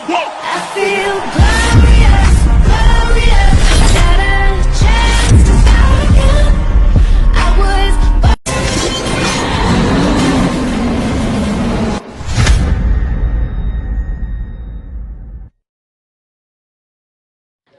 I feel glorious, glorious. Got a chance to start again. I was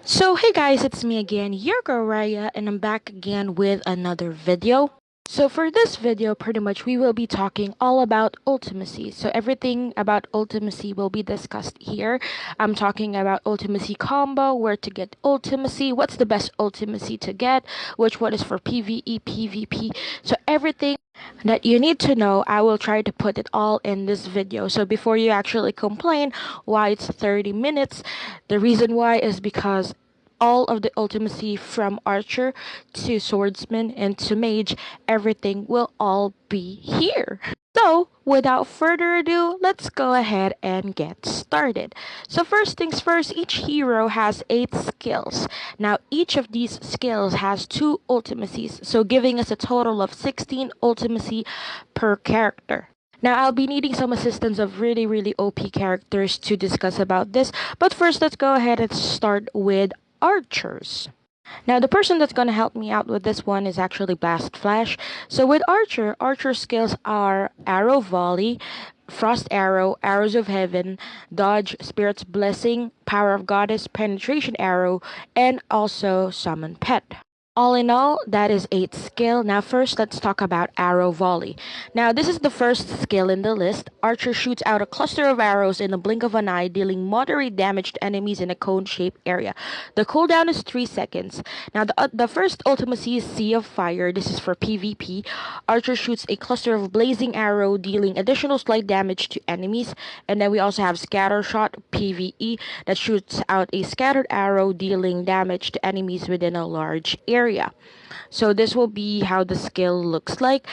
So hey guys, it's me again, your girl RaiA, and I'm back again with another video. So for this video, pretty much we will be talking all about Ultimacy. So everything about Ultimacy will be discussed here. I'm talking about Ultimacy combo, where to get Ultimacy, what's the best Ultimacy to get, which one is for PvE, PvP. So everything that you need to know, I will try to put it all in this video. So before you actually complain why it's 30 minutes, the reason why is because all of the Ultimacy from Archer to Swordsman and to Mage, everything will all be here. So, without further ado, let's go ahead and get started. So first things first, each hero has 8 skills. Now, each of these skills has 2 Ultimacies, so giving us a total of 16 Ultimacy per character. Now, I'll be needing some assistance of really OP characters to discuss about this, but first let's go ahead and start with archers. Now, the person that's going to help me out with this one is actually Blast Flash. So with Archer skills are Arrow Volley, Frost Arrow, Arrows of Heaven, Dodge, Spirit's Blessing, Power of Goddess, Penetration Arrow, and also Summon Pet. All in all, that is 8 skill. Now first, let's talk about Arrow Volley. Now this is the first skill in the list. Archer shoots out a cluster of arrows in the blink of an eye, dealing moderate damage to enemies in a cone-shaped area. The cooldown is 3 seconds. Now the first Ultimacy is Sea of Fire. This is for PvP. Archer shoots a cluster of blazing arrow, dealing additional slight damage to enemies. And then we also have Scatter Shot, PvE, that shoots out a scattered arrow, dealing damage to enemies within a large area. So this will be how the skill looks like.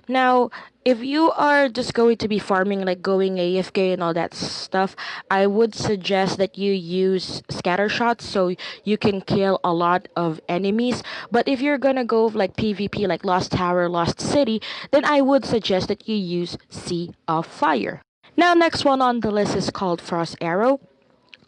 Now, if you are just going to be farming, like going AFK and all that stuff, I would suggest that you use scatter shots so you can kill a lot of enemies. But if you're gonna go like PvP, like Lost Tower, Lost City, then I would suggest that you use Sea of Fire. Now, next one on the list is called Frost Arrow.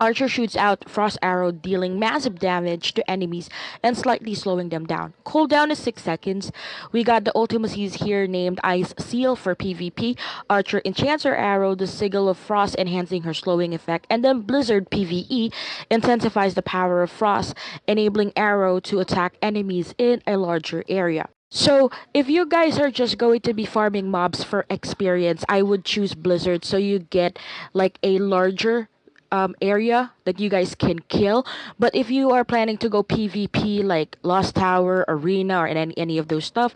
Archer shoots out Frost Arrow, dealing massive damage to enemies and slightly slowing them down. Cooldown is 6 seconds. We got the Ultimacies here named Ice Seal for PvP, Archer enchants her arrow, the Sigil of Frost, enhancing her slowing effect, and then Blizzard PvE intensifies the power of Frost, enabling Arrow to attack enemies in a larger area. So, if you guys are just going to be farming mobs for experience, I would choose Blizzard so you get like a larger area that you guys can kill. But if you are planning to go PvP like Lost Tower, Arena, or any of those stuff,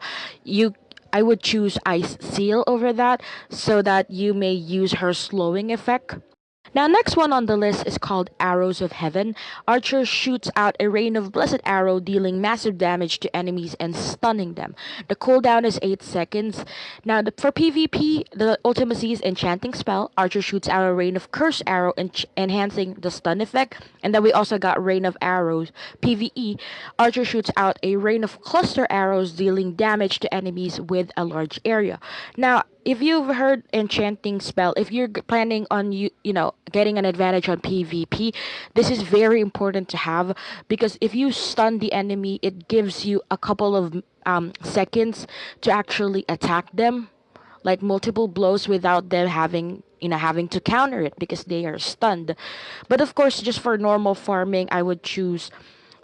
I would choose Ice Seal over that so that you may use her slowing effect. Now, next one on the list is called Arrows of Heaven. Archer shoots out a rain of blessed arrow, dealing massive damage to enemies and stunning them. The cooldown is 8 seconds. Now, for PvP, the Ultimacy's enchanting spell. Archer shoots out a rain of curse arrow, enhancing the stun effect. And then we also got Rain of Arrows. PvE, Archer shoots out a rain of cluster arrows, dealing damage to enemies with a large area. Now, if you've heard enchanting spell, if you're planning on getting an advantage on PvP, this is very important to have, because if you stun the enemy, it gives you a couple of seconds to actually attack them, like multiple blows without them having to counter it because they are stunned. But of course, just for normal farming, I would choose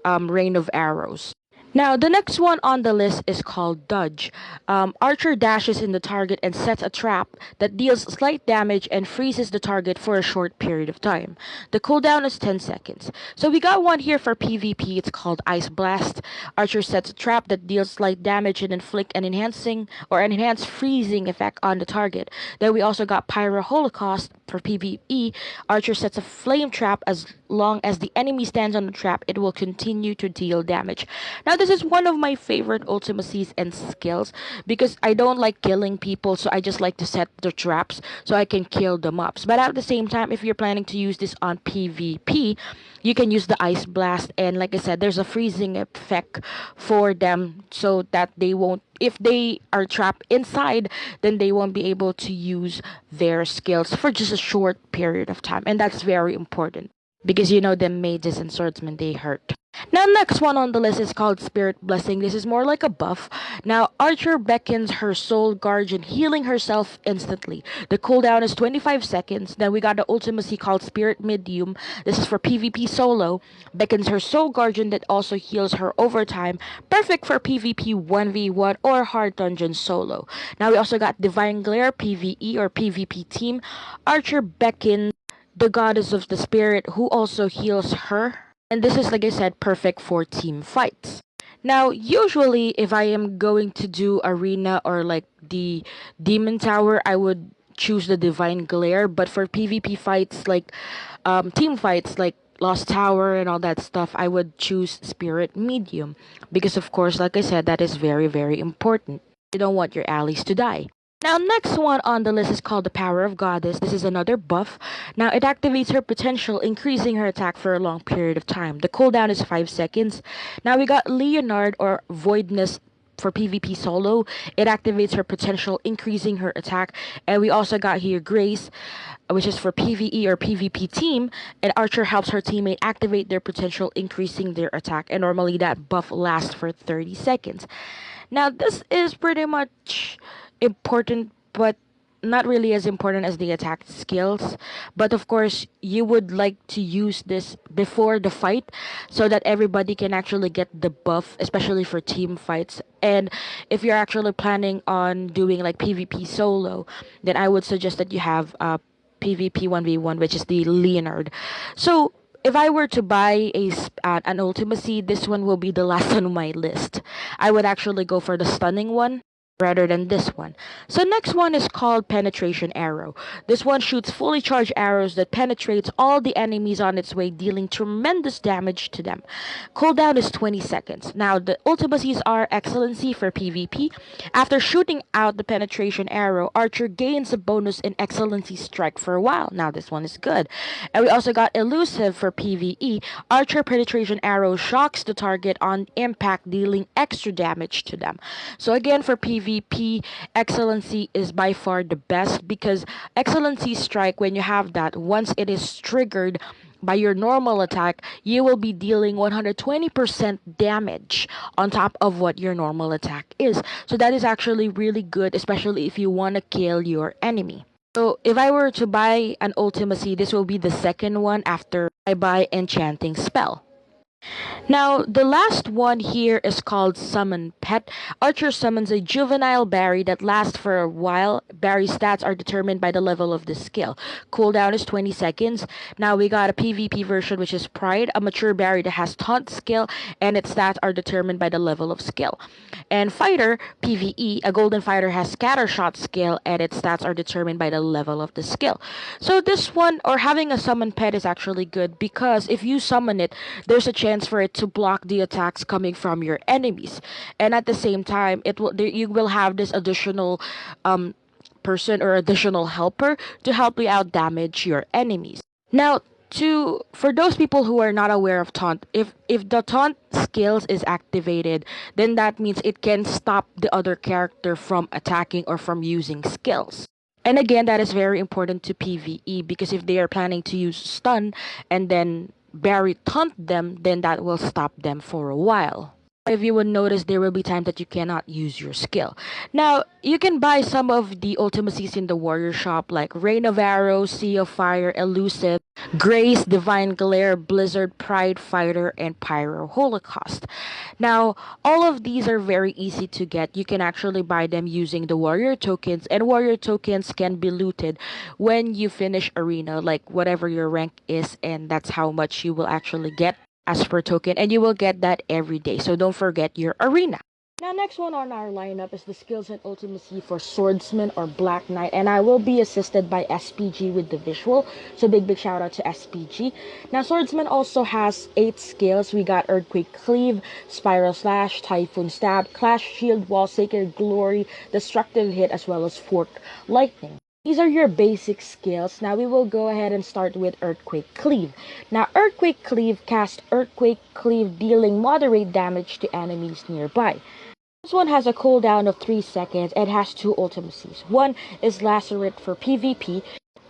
Rain of Arrows. Now, the next one on the list is called Dodge. Archer dashes in the target and sets a trap that deals slight damage and freezes the target for a short period of time. The cooldown is 10 seconds. So we got one here for PvP. It's called Ice Blast. Archer sets a trap that deals slight damage and inflict an enhanced freezing effect on the target. Then we also got Pyro Holocaust for PvE. Archer sets a flame trap. As long as the enemy stands on the trap, it will continue to deal damage. Now, this is one of my favorite Ultimacies and skills because I don't like killing people, so I just like to set the traps so I can kill the mobs. But at the same time, if you're planning to use this on PvP, you can use the Ice Blast, and like I said, there's a freezing effect for them so that they won't if they are trapped inside, then they won't be able to use their skills for just a short period of time. And that's very important because you know the mages and swordsmen, they hurt. Now, next one on the list is called Spirit Blessing. This is more like a buff. Now, Archer beckons her soul guardian, healing herself instantly. The cooldown is 25 seconds. Then we got the Ultimacy called Spirit Medium. This is for PvP solo. Beckons her soul guardian that also heals her over time. Perfect for PvP 1v1 or hard dungeon solo. Now, we also got Divine Glare PvE or PvP team. Archer beckons the goddess of the spirit who also heals her. And this is, like I said, perfect for team fights. Now, usually, if I am going to do arena or like the demon tower, I would choose the divine glare. But for PvP fights, like team fights, like Lost Tower and all that stuff, I would choose Spirit Medium. Because, of course, like I said, that is very, very important. You don't want your allies to die. Now, next one on the list is called the Power of Goddess. This is another buff. Now, it activates her potential, increasing her attack for a long period of time. The cooldown is 5 seconds. Now, we got Leonard or Voidness for PvP solo. It activates her potential, increasing her attack. And we also got here Grace, which is for PvE or PvP team. And Archer helps her teammate activate their potential, increasing their attack. And normally that buff lasts for 30 seconds. Now, this is pretty much important, but not really as important as the attack skills. But of course, you would like to use this before the fight so that everybody can actually get the buff, especially for team fights. And if you're actually planning on doing like PvP solo, then I would suggest that you have PvP 1v1, which is the Leonard. So if I were to buy an Ultimacy, this one will be the last on my list. I would actually go for the stunning one rather than this one. So next one is called Penetration Arrow. This one shoots fully charged arrows that penetrates all the enemies on its way, dealing tremendous damage to them. Cooldown is 20 seconds. Now, the Ultimacies are Excellency for PvP. After shooting out the Penetration Arrow, Archer gains a bonus in Excellency Strike for a while. Now, this one is good. And we also got Elusive for PvE. Archer Penetration Arrow shocks the target on impact, dealing extra damage to them. So again, for PvP, Excellency is by far the best because Excellency Strike, when you have that, once it is triggered by your normal attack, you will be dealing 120% damage on top of what your normal attack is. So that is actually really good, especially if you want to kill your enemy. So if I were to buy an Ultimacy, this will be the second one after I buy Enchanting Spell. Now, the last one here is called Summon Pet. Archer summons a juvenile berry that lasts for a while. Berry stats are determined by the level of the skill. Cooldown is 20 seconds. Now, we got a PvP version, which is Pride, a mature berry that has taunt skill, and its stats are determined by the level of skill. And Fighter, PvE, a golden fighter has Scattershot skill, and its stats are determined by the level of the skill. So this one, or having a Summon Pet, is actually good because if you summon it, there's a chance for it to block the attacks coming from your enemies, and at the same time you will have this additional person or additional helper to help you out damage your enemies. Now, for those people who are not aware of taunt, if the taunt skills is activated, then that means it can stop the other character from attacking or from using skills. And again, that is very important to PvE because if they are planning to use stun and then berry taunt them, then that will stop them for a while. If you would notice, there will be times that you cannot use your skill. Now, you can buy some of the Ultimacies in the warrior shop like Rain of Arrows, Sea of Fire, Elusive, Grace, Divine Glare, Blizzard, Pride, Fighter, and Pyro Holocaust. Now, all of these are very easy to get. You can actually buy them using the warrior tokens, and warrior tokens can be looted when you finish arena, like whatever your rank is, and that's how much you will actually get as per token, and you will get that every day. So don't forget your arena. Now, next one on our lineup is the skills and ultimacy for Swordsman or Black Knight, and I will be assisted by SPG with the visual. So big shout out to SPG. Now, Swordsman also has 8 skills. We got Earthquake Cleave, Spiral Slash, Typhoon Stab, Clash Shield Wall, Sacred Glory, Destructive Hit, as well as Forked Lightning. These are your basic skills. Now we will go ahead and start with Earthquake Cleave. Now, Earthquake Cleave casts Earthquake Cleave, dealing moderate damage to enemies nearby. This one has a cooldown of 3 seconds and has two ultimacies. One is Lacerate for PvP,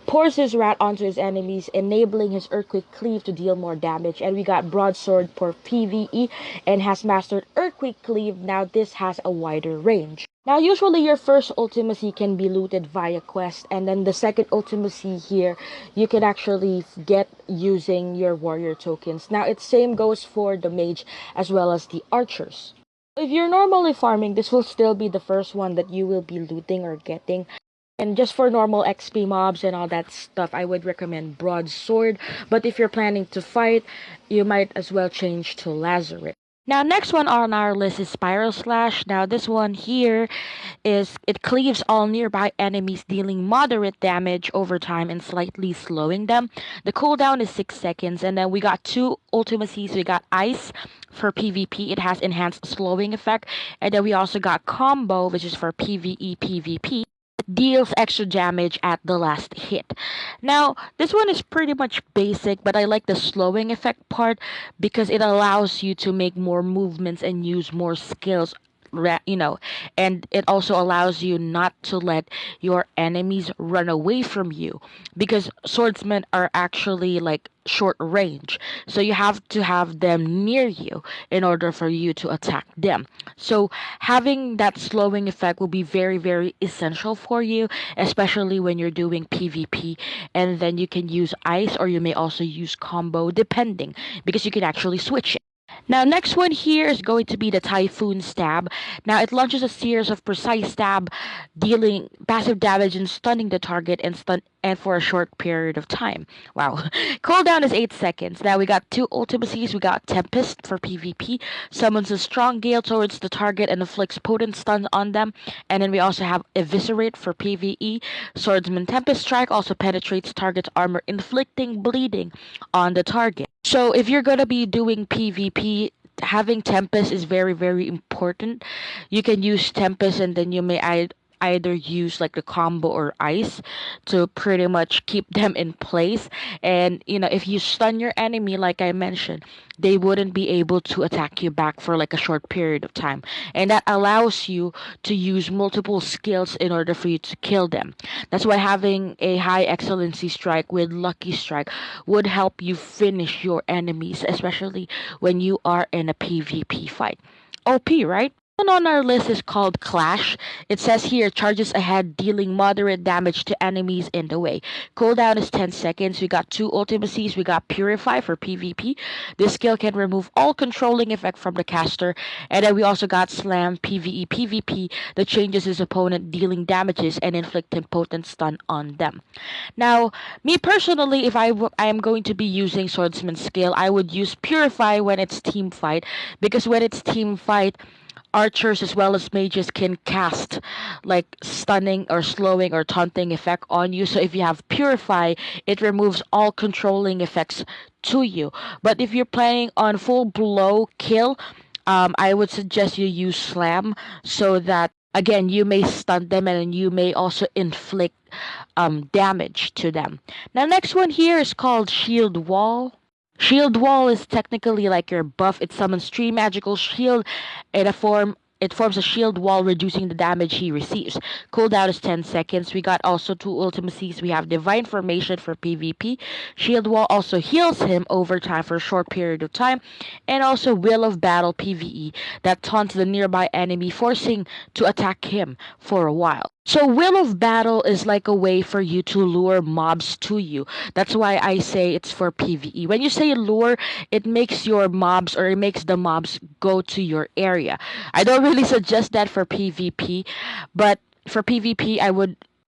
pours his rat onto his enemies, enabling his Earthquake Cleave to deal more damage. And we got Broadsword for PvE and has mastered Earthquake Cleave. Now this has a wider range. Now usually your first ultimacy can be looted via quest, and then the second ultimacy here you can actually get using your warrior tokens. Now it same goes for the mage as well as the archers. If you're normally farming, this will still be the first one that you will be looting or getting. And just for normal XP mobs and all that stuff, I would recommend Broadsword. But if you're planning to fight, you might as well change to Lacerate. Now, next one on our list is Spiral Slash. Now, this one here is it cleaves all nearby enemies, dealing moderate damage over time and slightly slowing them. The cooldown is 6 seconds, and then we got two ultimacies. We got Ice for PvP. It has enhanced slowing effect, and then we also got Combo, which is for PvE PvP. Deals extra damage at the last hit. Now, this one is pretty much basic, but I like the slowing effect part because it allows you to make more movements and use more skills, and it also allows you not to let your enemies run away from you, because swordsmen are actually like short range, so you have to have them near you in order for you to attack them. So having that slowing effect will be very, very essential for you, especially when you're doing PvP. And then you can use ice, or you may also use combo, depending, because you can actually switch it. Now, next one here is going to be the Typhoon Stab. Now, it launches a series of precise stab, dealing passive damage and stunning the target and for a short period of time. Wow. Cooldown is 8 seconds. Now, we got two ultimacies. We got Tempest for PvP, summons a strong gale towards the target and inflicts potent stun on them. And then we also have Eviscerate for PvE. Swordsman Tempest Strike also penetrates target's armor, inflicting bleeding on the target. So if you're gonna be doing PvP, having Tempest is very, very important. You can use Tempest, and then you may either use like the combo or ice to pretty much keep them in place. And if you stun your enemy, like I mentioned, they wouldn't be able to attack you back for like a short period of time, and that allows you to use multiple skills in order for you to kill them. That's why having a high excellency strike with lucky strike would help you finish your enemies, especially when you are in a PvP fight. OP, right? One on our list is called Clash. It says here, charges ahead, dealing moderate damage to enemies in the way. Cooldown is 10 seconds. We got two ultimacies. We got Purify for PvP. This skill can remove all controlling effect from the caster. And then we also got Slam PvE PvP that changes his opponent, dealing damages and inflicting potent stun on them. Now, me personally, if I am going to be using Swordsman skill, I would use Purify when it's team fight, because when it's team fight, archers as well as mages can cast like stunning or slowing or taunting effect on you. So if you have Purify, it removes all controlling effects to you. But if you're playing on full blow kill, I would suggest you use Slam, so that again you may stun them and you may also inflict damage to them. Now, next one here is called Shield Wall. Shield Wall is technically like your buff. It summons 3 magical shield in a form. It forms a shield wall, reducing the damage he receives. Cooldown is 10 seconds. We got also two ultimacies. We have Divine Formation for PvP. Shield Wall also heals him over time for a short period of time. And also Will of Battle PvE that taunts the nearby enemy, forcing to attack him for a while. So Will of Battle is like a way for you to lure mobs to you. That's why I say it's for PvE. When you say lure, it makes your mobs, or it makes the mobs go to your area. I don't really suggest that for PvP, but for PvP I would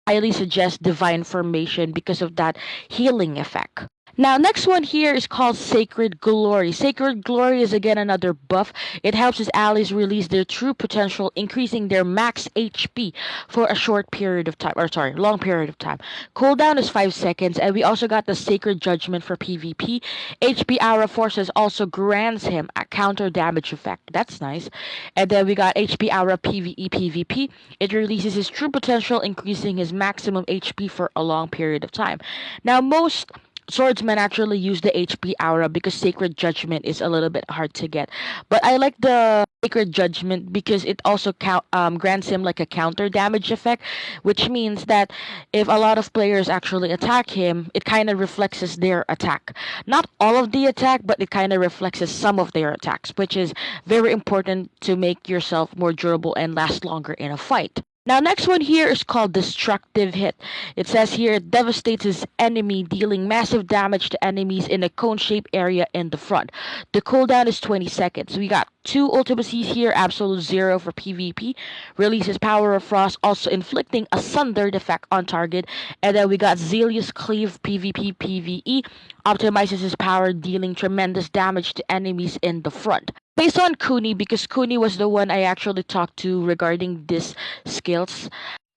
highly suggest Divine Formation because of that healing effect. Now, next one here is called Sacred Glory. Sacred Glory is again another buff. It helps his allies release their true potential, increasing their max HP for a short period of time, or sorry, long period of time. Cooldown is 5 seconds, and we also got the Sacred Judgment for PvP. HP Aura Forces also grants him a counter damage effect. That's nice. And then we got HP Aura PvE PvP. It releases his true potential, increasing his maximum HP for a long period of time. Now, most Swordsman actually use the HP aura because Sacred Judgment is a little bit hard to get. But I like the Sacred Judgment because it also grants him like a counter damage effect, which means that if a lot of players actually attack him, it kind of reflects their attack. Not all of the attack, but it kind of reflects some of their attacks, which is very important to make yourself more durable and last longer in a fight. Now, next one here is called Destructive Hit. It says here, it devastates his enemy, dealing massive damage to enemies in a cone-shaped area in the front. The cooldown is 20 seconds. We got two Ultimacies here, Absolute Zero for PvP, releases Power of Frost, also inflicting a sundered effect on target. And then we got Zealous Cleave PvP PvE, optimizes his power, dealing tremendous damage to enemies in the front. Based on Kuni, because Kuni was the one I actually talked to regarding this skills,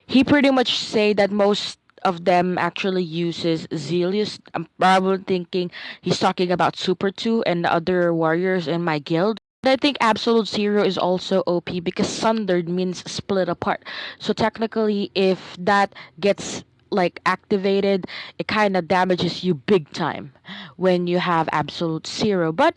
he pretty much say that most of them actually uses Zealous. I'm probably thinking he's talking about Super 2 and the other warriors in my guild. But I think Absolute Zero is also OP because Sundered means split apart. So technically, if that gets like activated, it kind of damages you big time when you have Absolute Zero. But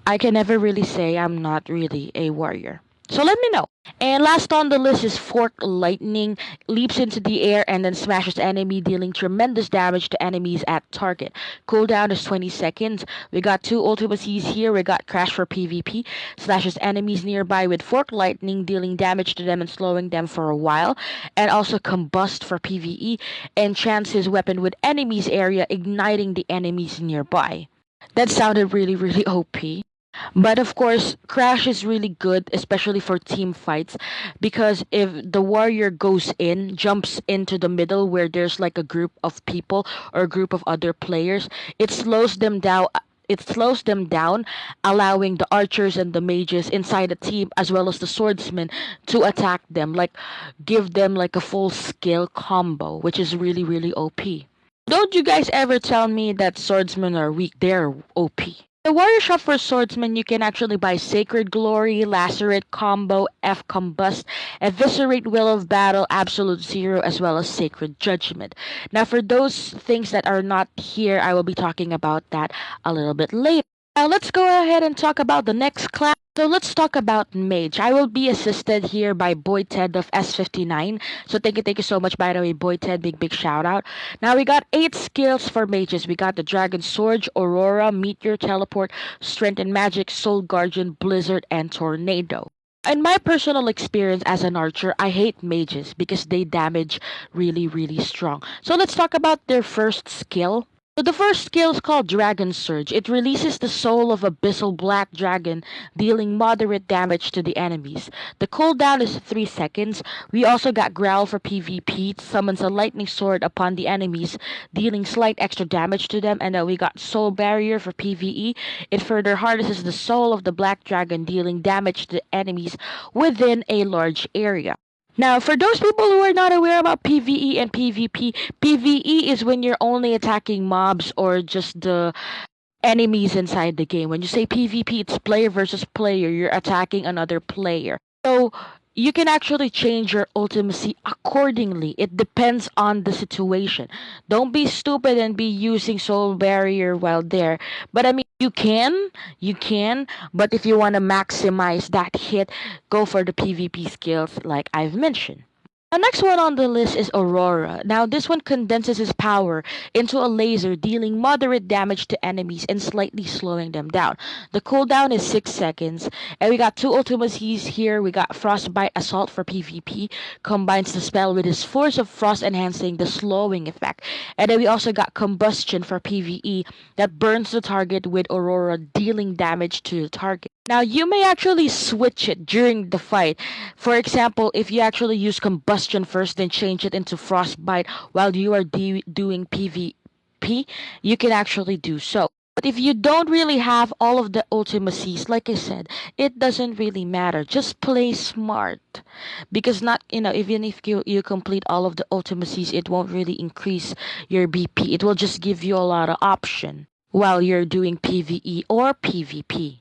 I can never really say I'm not really a warrior. So let me know. And last on the list is Fork Lightning. Leaps into the air and then smashes enemy, dealing tremendous damage to enemies at target. Cooldown is 20 seconds. We got two Ultimacies here. We got Crash for PvP. Slashes enemies nearby with Fork Lightning, dealing damage to them and slowing them for a while. And also Combust for PvE. Enchants his weapon with enemies area, igniting the enemies nearby. That sounded really, really OP. But of course, Crash is really good, especially for team fights, because if the warrior goes in, jumps into the middle where there's like a group of people or a group of other players, it slows them down. It slows them down, allowing the archers and the mages inside the team, as well as the swordsmen, to attack them, like give them like a full skill combo, which is really, really OP. Don't you guys ever tell me that swordsmen are weak? They're OP. The warrior shop for swordsman, you can actually buy Sacred Glory, Lacerate Combo, F Combust, Eviscerate Will of Battle, Absolute Zero, as well as Sacred Judgment. Now, for those things that are not here, I will be talking about that a little bit later. Now, let's go ahead and talk about the next class. So let's talk about Mage. I will be assisted here by Boy Ted of S59. So thank you so much, by the way, Boy Ted. Big shout out. Now we got 8 skills for mages. We got the Dragon Sword, Aurora, Meteor, Teleport, Strength and Magic, Soul Guardian, Blizzard, and Tornado. In my personal experience as an archer, I hate mages because they damage really, really strong. So let's talk about their first skill. So the first skill is called Dragon Surge. It releases the soul of Abyssal Black Dragon, dealing moderate damage to the enemies. The cooldown is 3 seconds. We also got Growl for PvP. It summons a lightning sword upon the enemies, dealing slight extra damage to them. And then we got Soul Barrier for PvE. It further harnesses the soul of the Black Dragon, dealing damage to enemies within a large area. Now, for those people who are not aware about PvE and PvP, PvE is when you're only attacking mobs or just the enemies inside the game. When you say PvP, it's player versus player. You're attacking another player. So, you can actually change your ultimacy accordingly. It depends on the situation. Don't be stupid and be using Soul Barrier while there. But I mean, you can, but if you want to maximize that hit, go for the PvP skills like I've mentioned. The next one on the list is Aurora. Now, this one condenses his power into a laser, dealing moderate damage to enemies and slightly slowing them down. The cooldown is 6 seconds, and we got two ultimacies here. We got Frostbite Assault for PvP, combines the spell with his Force of Frost, enhancing the slowing effect. And then we also got Combustion for PvE, that burns the target with Aurora, dealing damage to the target. Now, you may actually switch it during the fight. For example, if you actually use Combustion first, then change it into Frostbite while you are doing PvP, you can actually do so. But if you don't really have all of the ultimacies, like I said, it doesn't really matter. Just play smart. Because not, even if you complete all of the ultimacies, it won't really increase your BP. It will just give you a lot of option while you're doing PvE or PvP.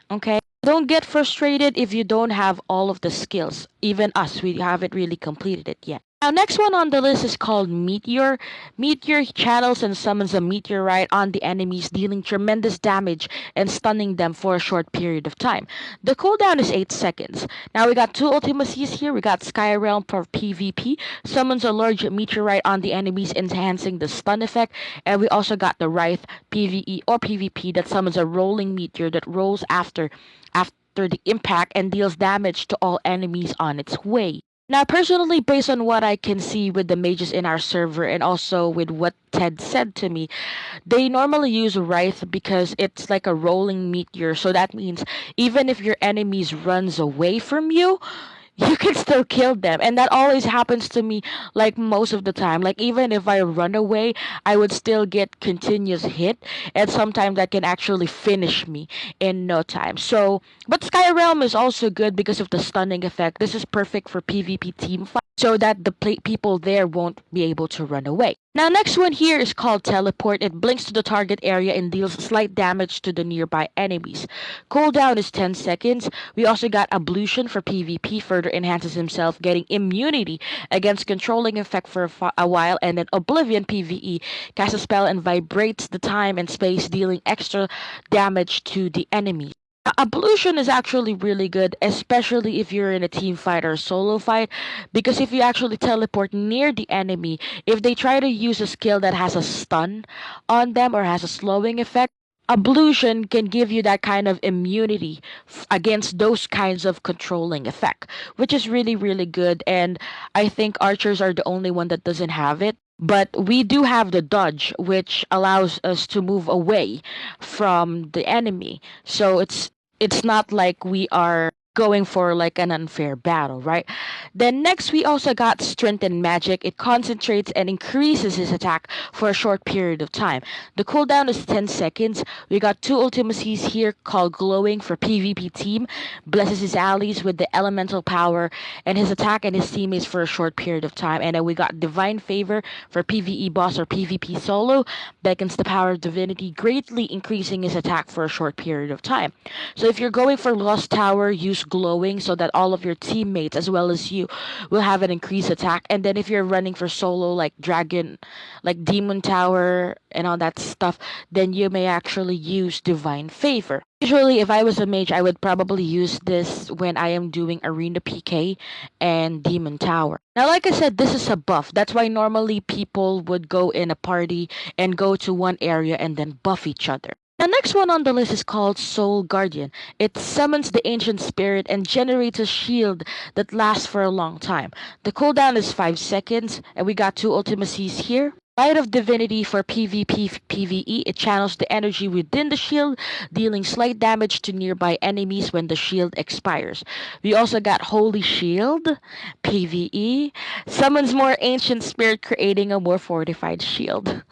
Okay? Don't get frustrated if you don't have all of the skills. Even us, we haven't really completed it yet. Now, next one on the list is called Meteor. Meteor channels and summons a meteorite on the enemies, dealing tremendous damage and stunning them for a short period of time. The cooldown is 8 seconds. Now, we got two Ultimacies here. We got Skyrealm for PvP, summons a large meteorite on the enemies, enhancing the stun effect. And we also got the Wraith PvE or PvP that summons a rolling meteor that rolls after the impact and deals damage to all enemies on its way. Now, personally, based on what I can see with the mages in our server and also with what Ted said to me, they normally use Wraith because it's like a rolling meteor. So that means even if your enemies runs away from you, you can still kill them. And that always happens to me like most of the time. Like even if I run away, I would still get continuous hit. And sometimes that can actually finish me in no time. So, but Skyrealm is also good because of the stunning effect. This is perfect for PvP team fight so that the people there won't be able to run away. Now, next one here is called Teleport. It blinks to the target area and deals slight damage to the nearby enemies. Cooldown is 10 seconds. We also got Ablution for PvP, further enhances himself, getting immunity against controlling effect for a while, and then Oblivion PvE casts a spell and vibrates the time and space, dealing extra damage to the enemy. Ablution is actually really good, especially if you're in a team fight or a solo fight, because if you actually teleport near the enemy, if they try to use a skill that has a stun on them or has a slowing effect, Ablution can give you that kind of immunity against those kinds of controlling effect, which is really, really good. And I think archers are the only one that doesn't have it. But we do have the dodge, which allows us to move away from the enemy. So it's not like we are going for like an unfair battle, right? Then next we also got Strength and Magic. It concentrates and increases his attack for a short period of time. The cooldown is 10 seconds. We got two Ultimacies here called Glowing for PvP team. Blesses his allies with the elemental power and his attack and his teammates for a short period of time. And then we got Divine Favor for PvE boss or PvP solo. Beckons the power of divinity, greatly increasing his attack for a short period of time. So if you're going for Lost Tower, use Glowing so that all of your teammates as well as you will have an increased attack. And then if you're running for solo like Dragon, like Demon Tower and all that stuff, then you may actually use Divine Favor. Usually, if I was a mage, I would probably use this when I am doing Arena PK and Demon Tower. Now, like I said, this is a buff. That's why normally people would go in a party and go to one area and then buff each other. The next one on the list is called Soul Guardian. It summons the ancient spirit and generates a shield that lasts for a long time. The cooldown is 5 seconds, and we got two Ultimacies here. Light of Divinity for PvP PvE. It channels the energy within the shield, dealing slight damage to nearby enemies when the shield expires. We also got Holy Shield PvE. Summons more ancient spirit, creating a more fortified shield.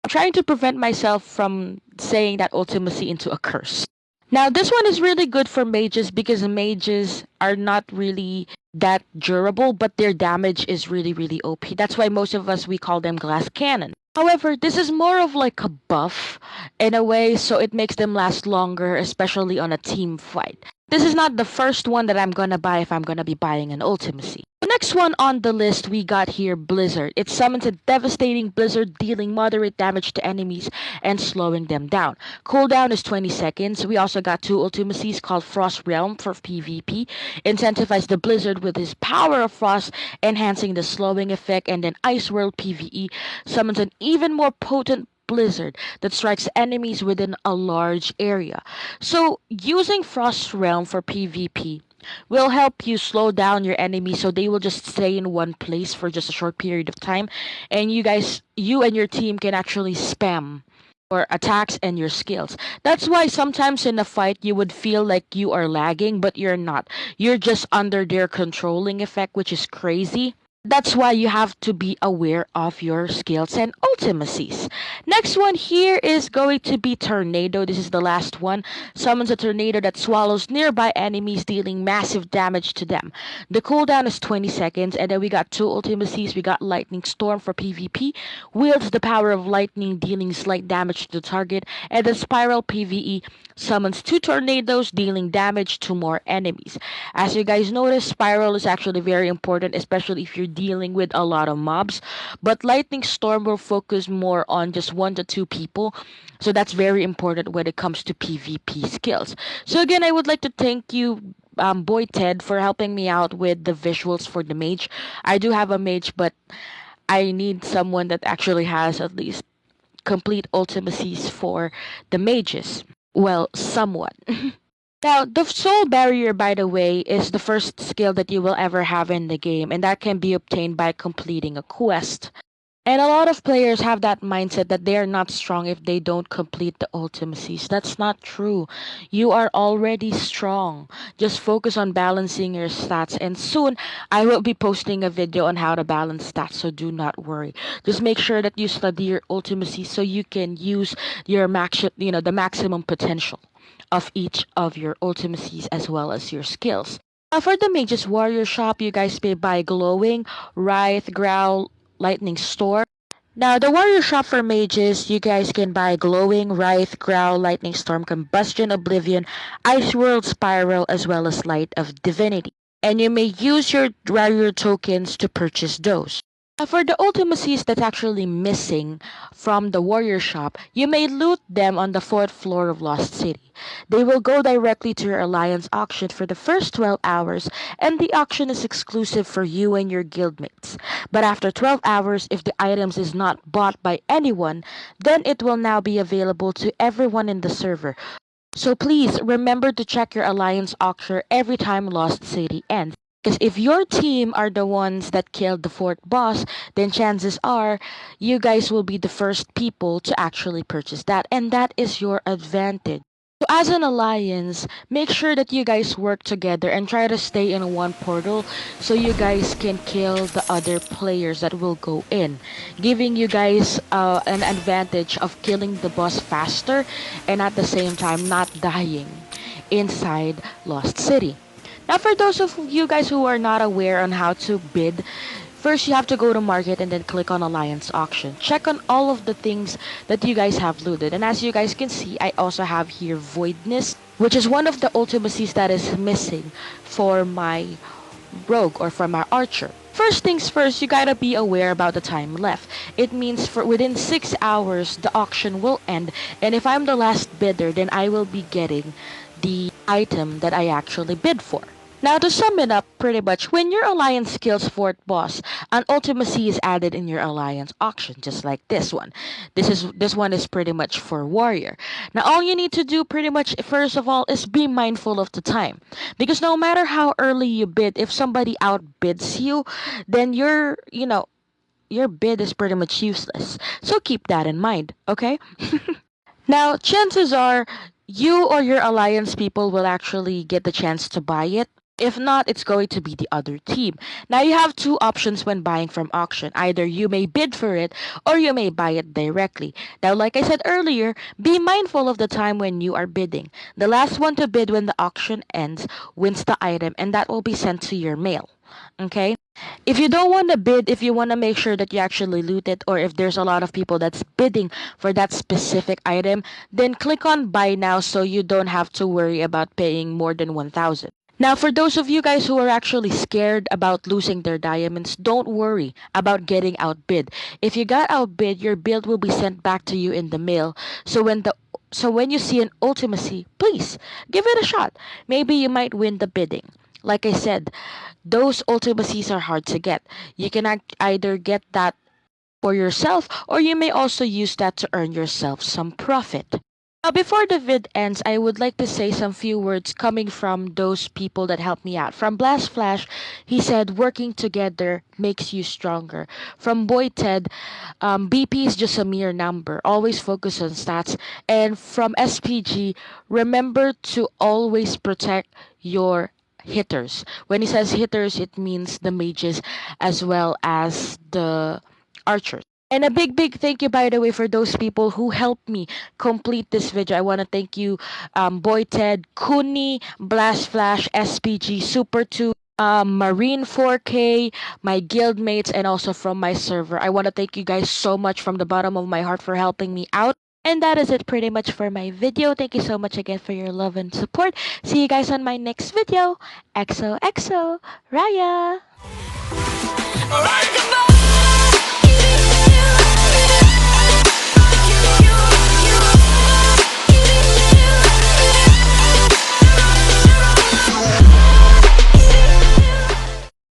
I'm trying to prevent myself from saying that Ultimacy into a curse. Now, this one is really good for mages because mages are not really that durable, but their damage is really, really OP. That's why most of us, we call them glass cannon. However, this is more of like a buff in a way, so it makes them last longer, especially on a team fight. This is not the first one that I'm gonna buy if I'm gonna be buying an Ultimacy. The next one on the list we got here, Blizzard. It summons a devastating blizzard, dealing moderate damage to enemies and slowing them down. Cooldown is 20 seconds. We also got two Ultimacies called Frost Realm for PvP. Incentivize the blizzard with his power of frost, enhancing the slowing effect, and then Ice World PvE summons an even more potent blizzard that strikes enemies within a large area. So using Frost Realm for PvP will help you slow down your enemies so they will just stay in one place for just a short period of time, and you and your team can actually spam your attacks and your skills. That's why sometimes in a fight you would feel like you are lagging, but you're not. You're just under their controlling effect, which is crazy. That's why you have to be aware of your skills and ultimacies. Next one here is going to be Tornado. This is the last one. Summons a tornado that swallows nearby enemies, dealing massive damage to them. The cooldown is 20 seconds, and then we got two ultimacies. We got Lightning Storm for PvP. Wields the power of lightning, dealing slight damage to the target. And then Spiral PvE summons two tornadoes, dealing damage to more enemies. As you guys notice, Spiral is actually very important, especially if you're dealing with a lot of mobs, but Lightning Storm will focus more on just 1 to 2 people. So that's very important when it comes to PvP skills. So again, I would like to thank you, Boy Ted, for helping me out with the visuals for the mage. I do have a mage, but I need someone that actually has at least complete ultimacies for the mages. Well, somewhat. Now, the soul barrier, by the way, is the first skill that you will ever have in the game, and that can be obtained by completing a quest. And a lot of players have that mindset that they are not strong if they don't complete the ultimacies. That's not true. You are already strong. Just focus on balancing your stats. And soon, I will be posting a video on how to balance stats, so do not worry. Just make sure that you study your ultimacy so you can use your the maximum potential of each of your ultimacies as well as your skills. Now for the Mage's Warrior Shop, you guys may buy Glowing, Writhe, Growl, Lightning Storm. Now, the Warrior Shop for Mages, you guys can buy Glowing, Writhe, Growl, Lightning Storm, Combustion, Oblivion, Ice World, Spiral, as well as Light of Divinity. And you may use your warrior tokens to purchase those. For the ultimacies that's actually missing from the warrior shop, you may loot them on the 4th floor of Lost City. They will go directly to your alliance auction for the first 12 hours, and the auction is exclusive for you and your guildmates. But after 12 hours, if the items is not bought by anyone, then it will now be available to everyone in the server. So please remember to check your alliance auction every time Lost City ends. Because if your team are the ones that killed the 4th boss, then chances are you guys will be the first people to actually purchase that. And that is your advantage. So as an alliance, make sure that you guys work together and try to stay in one portal so you guys can kill the other players that will go in, giving you guys an advantage of killing the boss faster and at the same time not dying inside Lost City. Now for those of you guys who are not aware on how to bid, first you have to go to market and then click on alliance auction. Check on all of the things that you guys have looted. And as you guys can see, I also have here voidness, which is one of the ultimacies that is missing for my rogue or for my archer. First things first, you gotta be aware about the time left. It means for within 6 hours, the auction will end. And if I'm the last bidder, then I will be getting the item that I actually bid for. Now to sum it up, pretty much, when your alliance kills 4th boss, an ultimacy is added in your alliance auction, just like this one. This one is pretty much for warrior. Now all you need to do pretty much first of all is be mindful of the time. Because no matter how early you bid, if somebody outbids you, then your bid is pretty much useless. So keep that in mind, okay? Now chances are you or your alliance people will actually get the chance to buy it. If not, it's going to be the other team. Now you have 2 options when buying from auction. Either you may bid for it or you may buy it directly. Now like I said earlier, be mindful of the time when you are bidding. The last one to bid when the auction ends wins the item, and that will be sent to your mail. Okay? If you don't want to bid, if you want to make sure that you actually loot it, or if there's a lot of people that's bidding for that specific item, then click on buy now so you don't have to worry about paying more than 1,000. Now, for those of you guys who are actually scared about losing their diamonds, don't worry about getting outbid. If you got outbid, your build will be sent back to you in the mail. So when you see an ultimacy, please give it a shot. Maybe you might win the bidding. Like I said, those ultimacies are hard to get. You can either get that for yourself, or you may also use that to earn yourself some profit. Now, before the vid ends, I would like to say some few words coming from those people that helped me out. From Blast Flash, he said, working together makes you stronger. From Boy Ted, BP is just a mere number. Always focus on stats. And from SPG, remember to always protect your hitters. When he says hitters, it means the mages as well as the archers. And a big thank you, by the way, for those people who helped me complete this video. I want to thank you, Boy Ted, Kuni, Blast Flash, SPG, Super 2, Marine 4K, my guildmates, and also from my server. I want to thank you guys so much from the bottom of my heart for helping me out. And that is it pretty much for my video. Thank you so much again for your love and support. See you guys on my next video. XOXO, RaiA! Alright.